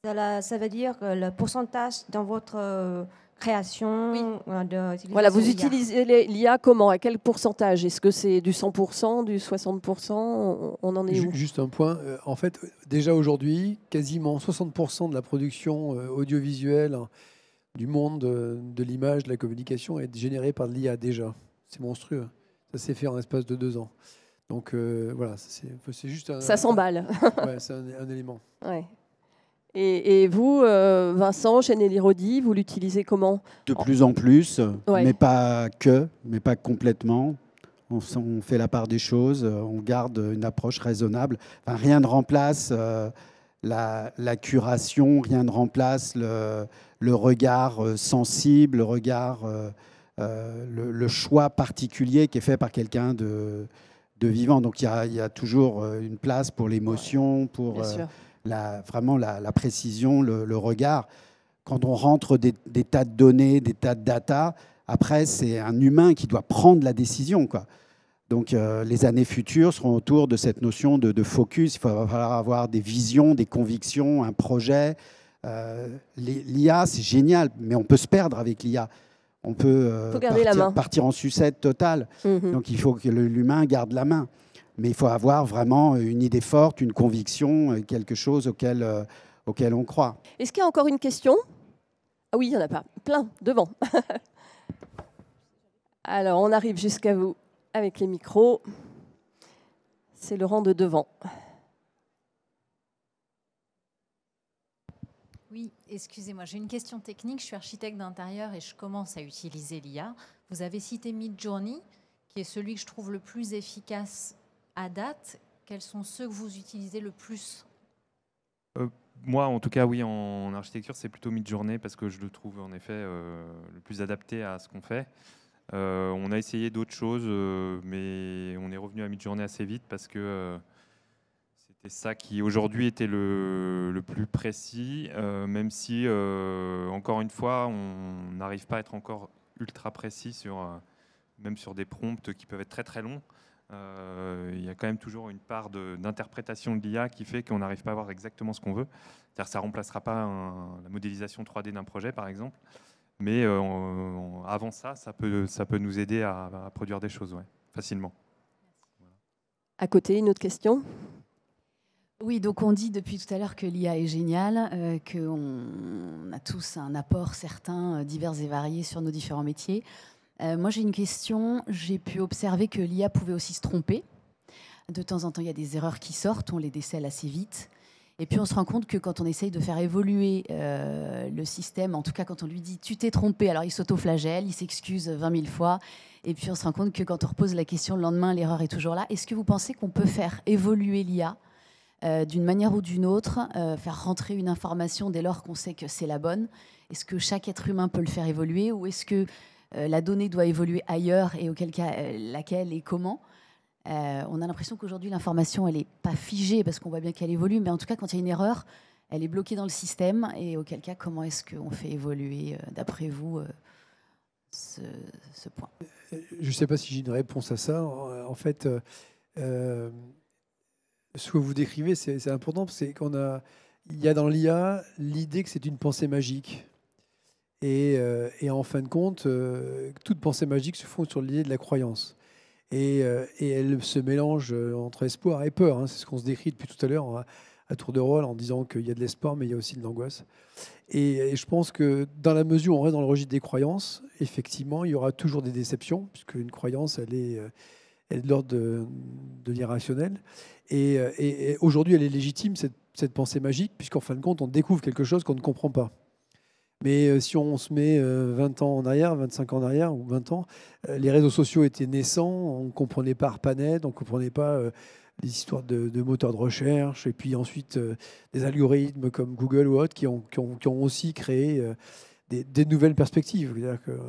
Ça veut dire que le pourcentage dans votre création d'utilisation Voilà, vous IA. utilisez l'IA comment? À quel pourcentage? Est-ce que c'est du 100%, du 60%? On en est où? Juste un point. En fait, déjà aujourd'hui, quasiment 60% de la production audiovisuelle du monde de l'image, de la communication est générée par de l'IA déjà. C'est monstrueux. Ça s'est fait en l'espace de 2 ans. Donc voilà, c'est juste un... Ça s'emballe. Ouais, c'est un élément. Ouais. Et vous, Vincent, chez Nelly Rodi, vous l'utilisez comment? De plus en plus, Ouais. mais pas complètement. On fait la part des choses, on garde une approche raisonnable. Enfin, rien ne remplace la curation, rien ne remplace le regard sensible, le choix particulier qui est fait par quelqu'un de vivant. Donc il y a toujours une place pour l'émotion, pour vraiment la précision, le regard. Quand on rentre des tas de données, des tas de data, après c'est un humain qui doit prendre la décision, quoi. Donc les années futures seront autour de cette notion de focus. Il va falloir avoir des visions, des convictions, un projet. L'IA, c'est génial, mais on peut se perdre avec l'IA. On peut partir en sucette totale. Donc il faut que l'humain garde la main. Mais il faut avoir vraiment une idée forte, une conviction, quelque chose auquel on croit. Est-ce qu'il y a encore une question? Ah oui, il n'y en a pas. Plein, devant. Alors, on arrive jusqu'à vous avec les micros. C'est le rang de devant. Oui, excusez-moi, j'ai une question technique. Je suis architecte d'intérieur et je commence à utiliser l'IA. Vous avez cité Midjourney, qui est celui que je trouve le plus efficace à date. Quels sont ceux que vous utilisez le plus? Moi, en tout cas, oui, en architecture, c'est plutôt Midjourney parce que je le trouve en effet le plus adapté à ce qu'on fait. On a essayé d'autres choses, mais on est revenu à Midjourney assez vite parce que c'était ça qui aujourd'hui était le plus précis, même si, encore une fois, on n'arrive pas à être encore ultra précis même sur des prompts qui peuvent être très très longs. Il y a quand même toujours une part d'interprétation de l'IA qui fait qu'on n'arrive pas à voir exactement ce qu'on veut. C'est-à-dire que ça ne remplacera pas la modélisation 3D d'un projet, par exemple. Mais avant ça peut nous aider à produire des choses facilement. À côté, une autre question? Oui, donc on dit depuis tout à l'heure que l'IA est géniale, qu'on a tous un apport certain, divers et variés sur nos différents métiers. Moi, j'ai une question. J'ai pu observer que l'IA pouvait aussi se tromper. De temps en temps, il y a des erreurs qui sortent, on les décèle assez vite. Et puis, on se rend compte que quand on essaye de faire évoluer le système, en tout cas quand on lui dit « tu t'es trompé », alors il s'auto-flagelle, il s'excuse 20 000 fois. Et puis, on se rend compte que quand on repose la question le lendemain, l'erreur est toujours là. Est-ce que vous pensez qu'on peut faire évoluer l'IA d'une manière ou d'une autre, faire rentrer une information dès lors qu'on sait que c'est la bonne? Est-ce que chaque être humain peut le faire évoluer, ou est-ce que la donnée doit évoluer ailleurs, et auquel cas laquelle et comment? On a l'impression qu'aujourd'hui l'information elle n'est pas figée parce qu'on voit bien qu'elle évolue, mais en tout cas quand il y a une erreur, elle est bloquée dans le système, et auquel cas comment est-ce qu'on fait évoluer d'après vous ce point? Je ne sais pas si j'ai une réponse à ça. En fait, ce que vous décrivez c'est important, c'est il y a dans l'IA l'idée que c'est une pensée magique. Et en fin de compte, toute pensée magique se fonde sur l'idée de la croyance. Et elle se mélange entre espoir et peur. Hein. C'est ce qu'on se décrit depuis tout à l'heure à tour de rôle en disant qu'il y a de l'espoir, mais il y a aussi de l'angoisse. Et je pense que dans la mesure où on reste dans le registre des croyances, effectivement, il y aura toujours des déceptions, puisque une croyance, elle est de l'ordre de l'irrationnel. Et aujourd'hui, elle est légitime, cette pensée magique, puisqu'en fin de compte, on découvre quelque chose qu'on ne comprend pas. Mais si on se met 20 ans en arrière, 25 ans en arrière, ou 20 ans, les réseaux sociaux étaient naissants, on ne comprenait pas ARPANET, on ne comprenait pas les histoires de moteurs de recherche, et puis ensuite des algorithmes comme Google ou autres qui ont aussi créé des nouvelles perspectives.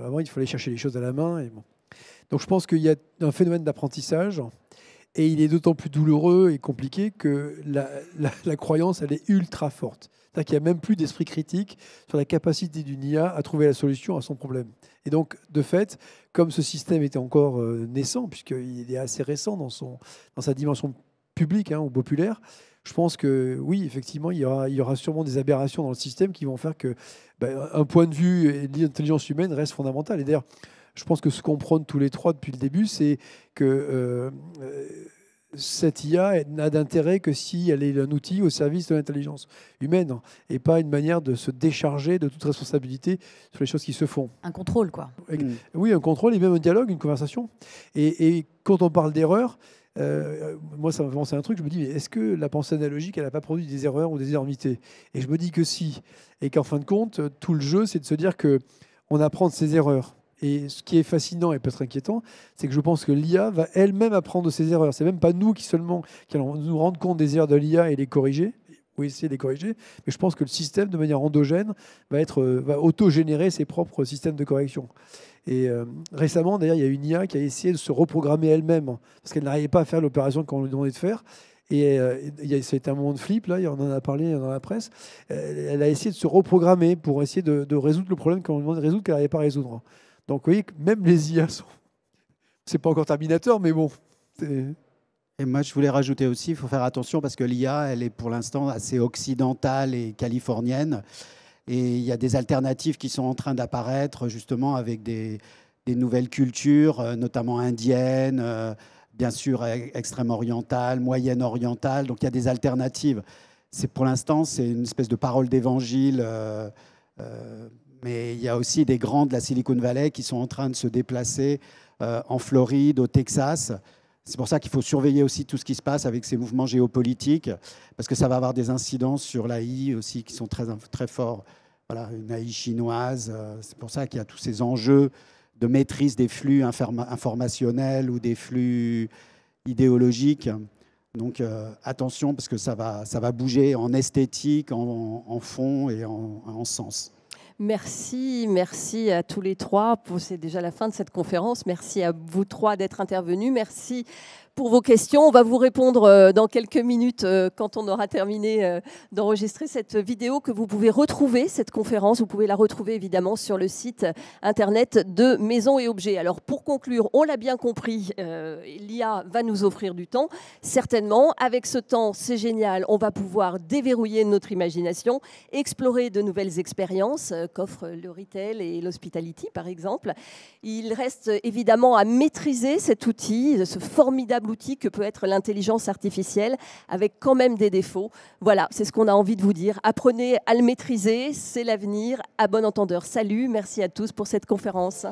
Avant, il fallait chercher les choses à la main. Et bon. Donc je pense qu'il y a un phénomène d'apprentissage, et il est d'autant plus douloureux et compliqué que la croyance, elle est ultra forte. C'est-à-dire qu'il n'y a même plus d'esprit critique sur la capacité d'une IA à trouver la solution à son problème. Et donc, de fait, comme ce système était encore naissant, puisqu'il est assez récent dans sa dimension publique ou populaire, je pense que oui, effectivement, il y aura sûrement des aberrations dans le système qui vont faire que un point de vue et l'intelligence humaine reste fondamental. Et d'ailleurs, je pense que ce qu'on prône tous les trois depuis le début, c'est que cette IA n'a d'intérêt que si elle est un outil au service de l'intelligence humaine et pas une manière de se décharger de toute responsabilité sur les choses qui se font. Un contrôle, quoi. Oui, un contrôle et même un dialogue, une conversation. Et quand on parle d'erreurs, moi, ça m'a fait penser à un truc. Je me dis, mais est-ce que la pensée analogique, elle n'a pas produit des erreurs ou des énormités? Et je me dis que si. Et qu'en fin de compte, tout le jeu, c'est de se dire qu'on apprend de ses erreurs. Et ce qui est fascinant et peut-être inquiétant, c'est que je pense que l'IA va elle-même apprendre de ses erreurs. C'est même pas nous qui allons nous rendre compte des erreurs de l'IA et les corriger. essayer de les corriger. Mais je pense que le système, de manière endogène, va auto-générer ses propres systèmes de correction. Et récemment, d'ailleurs, il y a une IA qui a essayé de se reprogrammer elle-même parce qu'elle n'arrivait pas à faire l'opération qu'on lui demandait de faire. Et c'était un moment de flip, là, on en a parlé dans la presse. Elle a essayé de se reprogrammer pour essayer de résoudre le problème qu'on lui demandait de résoudre, qu'elle n'arrivait pas à résoudre. Donc, vous voyez que même les IA sont... C'est pas encore Terminator, mais bon. Et moi, je voulais rajouter aussi, il faut faire attention parce que l'IA, elle est pour l'instant assez occidentale et californienne. Et il y a des alternatives qui sont en train d'apparaître, justement, avec des nouvelles cultures, notamment indiennes, bien sûr extrême-orientales, moyenne-orientales. Donc, il y a des alternatives. Pour l'instant, c'est une espèce de parole d'évangile. Mais il y a aussi des grands de la Silicon Valley qui sont en train de se déplacer en Floride, au Texas. C'est pour ça qu'il faut surveiller aussi tout ce qui se passe avec ces mouvements géopolitiques, parce que ça va avoir des incidences sur l'AI aussi qui sont très, très forts. Voilà, une AI chinoise. C'est pour ça qu'il y a tous ces enjeux de maîtrise des flux informationnels ou des flux idéologiques. Donc attention, parce que ça va bouger en esthétique, en fond et en sens. Merci à tous les trois. C'est déjà la fin de cette conférence. Merci à vous trois d'être intervenus. Merci pour vos questions. On va vous répondre dans quelques minutes quand on aura terminé d'enregistrer cette vidéo que vous pouvez retrouver, cette conférence. Vous pouvez la retrouver évidemment sur le site internet de Maisons et Objets. Alors pour conclure, on l'a bien compris, l'IA va nous offrir du temps, certainement. Avec ce temps, c'est génial, on va pouvoir déverrouiller notre imagination, explorer de nouvelles expériences qu'offrent le retail et l'hospitality par exemple. Il reste évidemment à maîtriser cet outil, ce formidable outil que peut être l'intelligence artificielle, avec quand même des défauts. Voilà, c'est ce qu'on a envie de vous dire. Apprenez à le maîtriser, c'est l'avenir. À bon entendeur. Salut, merci à tous pour cette conférence.